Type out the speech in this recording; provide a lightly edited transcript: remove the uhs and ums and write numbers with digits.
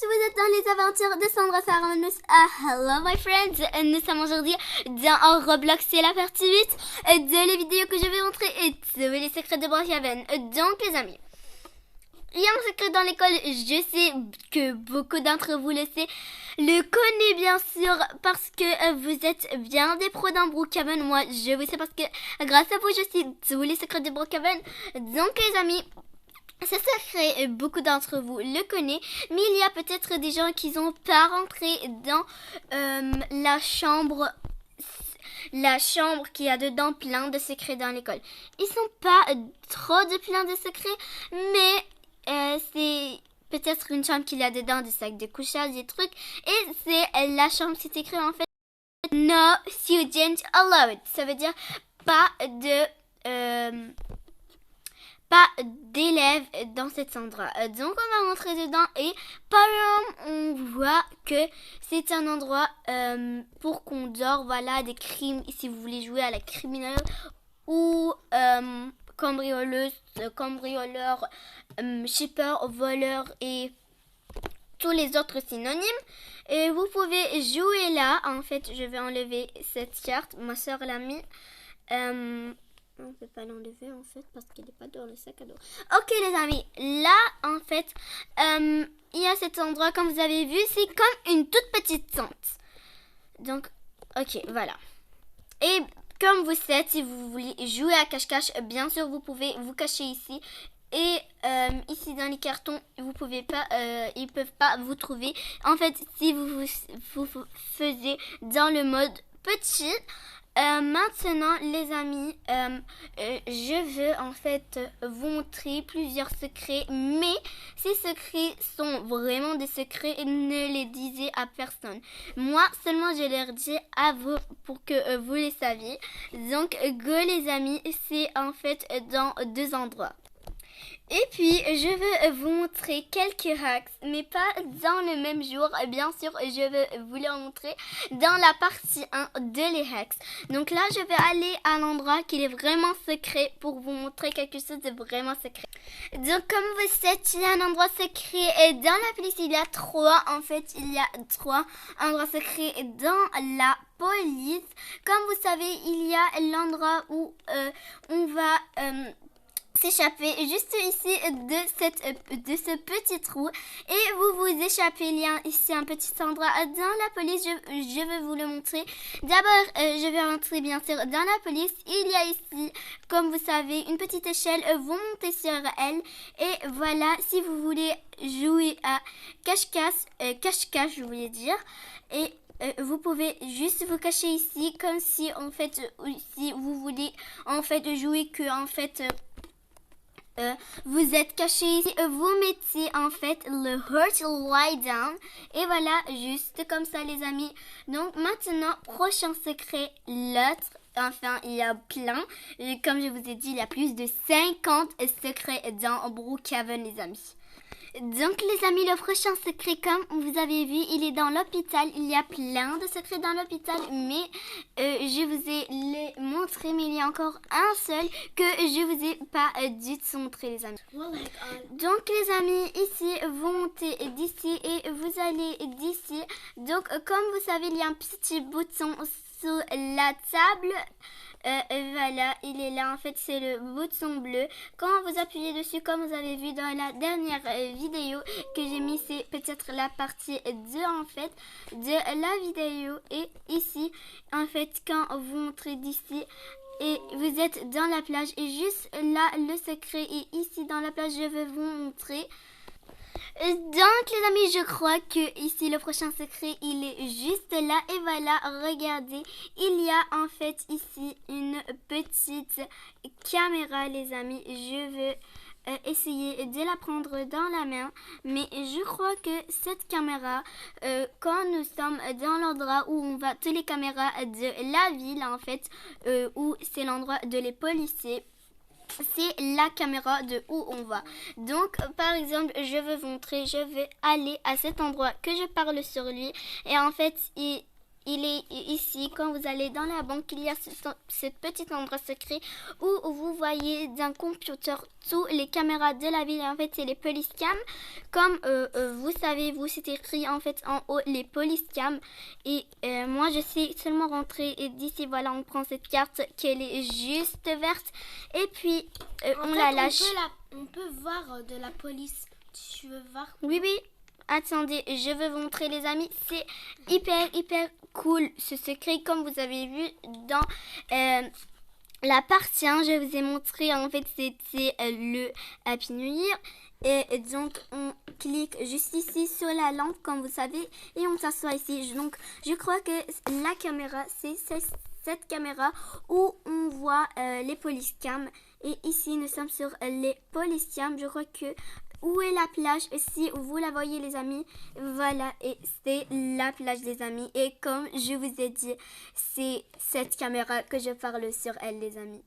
vous êtes dans les aventures de Sandra Saramanous. Hello my friends, nous sommes aujourd'hui dans Roblox, c'est la partie 8 de la vidéo que je vais montrer et tous les secrets de Brookhaven. Donc les amis, il y a un secret dans l'école, je sais que beaucoup d'entre vous le connaissent bien sûr parce que vous êtes bien des pros dans Brookhaven. Moi je vous sais parce que grâce à vous je sais tous les secrets de Brookhaven. Donc les amis, ce secret, beaucoup d'entre vous le connaissent, mais il y a peut-être des gens qui n'ont pas rentré dans la chambre qui a dedans plein de secrets dans l'école. Ils sont pas trop de plein de secrets, mais c'est peut-être une chambre qu'il y a dedans des sacs de couchage, des trucs, et c'est la chambre, c'est écrit en fait No student allowed. Ça veut dire pas d'élèves dans cet endroit. Donc on va rentrer dedans et par exemple on voit que c'est un endroit pour qu'on dort, voilà, des crimes, si vous voulez jouer à la criminelle ou cambrioleuse, cambrioleur, shipper, voleur et tous les autres synonymes. Et vous pouvez jouer là. En fait, je vais enlever cette carte. Ma soeur l'a mis. On peut pas l'enlever en fait parce qu'il n'est pas dans le sac à dos. Ok les amis, là en fait, il y a cet endroit comme vous avez vu, c'est comme une toute petite tente. Donc, ok, voilà. Et comme vous savez, si vous voulez jouer à cache-cache, bien sûr vous pouvez vous cacher ici. Et ici dans les cartons, vous pouvez pas, ils peuvent pas vous trouver. En fait, si vous faisiez dans le mode petit. Maintenant les amis, je veux en fait vous montrer plusieurs secrets, mais ces secrets sont vraiment des secrets et ne les disez à personne. Moi seulement je les dis à vous pour que vous les saviez. Donc go les amis, c'est en fait dans deux endroits. Et puis, je veux vous montrer quelques hacks, mais pas dans le même jour. Bien sûr, je veux vous les montrer dans la partie 1 de les hacks. Donc là, je vais aller à l'endroit qui est vraiment secret pour vous montrer quelque chose de vraiment secret. Donc, comme vous savez, il y a un endroit secret et dans la police, il y a trois. En fait, il y a trois endroits secrets dans la police. Comme vous savez, il y a l'endroit où on va s'échapper juste ici de ce petit trou et vous vous échappez. Il y a ici un petit endroit dans la police, je vais vous le montrer. D'abord je vais rentrer bien sûr dans la police. Il y a ici, comme vous savez, une petite échelle, vous montez sur elle et voilà, si vous voulez jouer à cache-cache je voulais dire, et vous pouvez juste vous cacher ici comme si en fait si vous voulez en fait jouer que en fait vous êtes caché ici, vous mettez en fait le hurt lie down et voilà, juste comme ça les amis. Donc maintenant, prochain secret, l'autre. Enfin, il y a plein. Et comme je vous ai dit, il y a plus de 50 secrets dans Brookhaven les amis. Donc les amis, le prochain secret, comme vous avez vu, il est dans l'hôpital. Il y a plein de secrets dans l'hôpital, mais je vous ai les montrés, mais il y a encore un seul que je vous ai pas du tout montré les amis. Donc les amis, ici, vous montez d'ici et vous allez d'ici. Donc comme vous savez, il y a un petit bouton sous la table. Voilà, il est là, en fait c'est le bouton bleu. Quand vous appuyez dessus, comme vous avez vu dans la dernière vidéo que j'ai mis, c'est peut-être la partie 2 en fait de la vidéo. Et ici en fait quand vous montrez d'ici et vous êtes dans la plage et juste là le secret est ici dans la plage, je vais vous montrer. Donc les amis, je crois que ici le prochain secret il est juste là et voilà, regardez, il y a en fait ici une petite caméra les amis. Je veux essayer de la prendre dans la main, mais je crois que cette caméra, quand nous sommes dans l'endroit où on va, toutes les caméras de la ville en fait, où c'est l'endroit de les policiers, c'est la caméra de où on va. Donc par exemple, je veux vous montrer, je vais aller à cet endroit que je parle sur lui et en fait il est ici. Quand vous allez dans la banque, il y a ce petit endroit secret où vous voyez d'un computer tous les caméras de la ville. En fait, c'est les police cam. Comme vous savez, vous, c'est écrit en fait en haut les police cam. Et moi, je sais seulement rentrer. Et d'ici, voilà, on prend cette carte qui est juste verte. Et puis, on la lâche. On peut voir de la police. Tu veux voir? Oui, oui. Attendez, je veux vous montrer les amis. C'est hyper cool ce secret comme vous avez vu dans la partie 1. Je vous ai montré en fait c'était le Happy New Year. Et donc on clique juste ici sur la lampe comme vous savez et on s'assoit ici. Donc je crois que la caméra c'est cette caméra où on voit les police cam. Et ici nous sommes sur les police cam. Je crois que où est la plage? Si vous la voyez les amis, voilà, et c'est la plage des amis. Et comme je vous ai dit, c'est cette caméra que je parle sur elle les amis.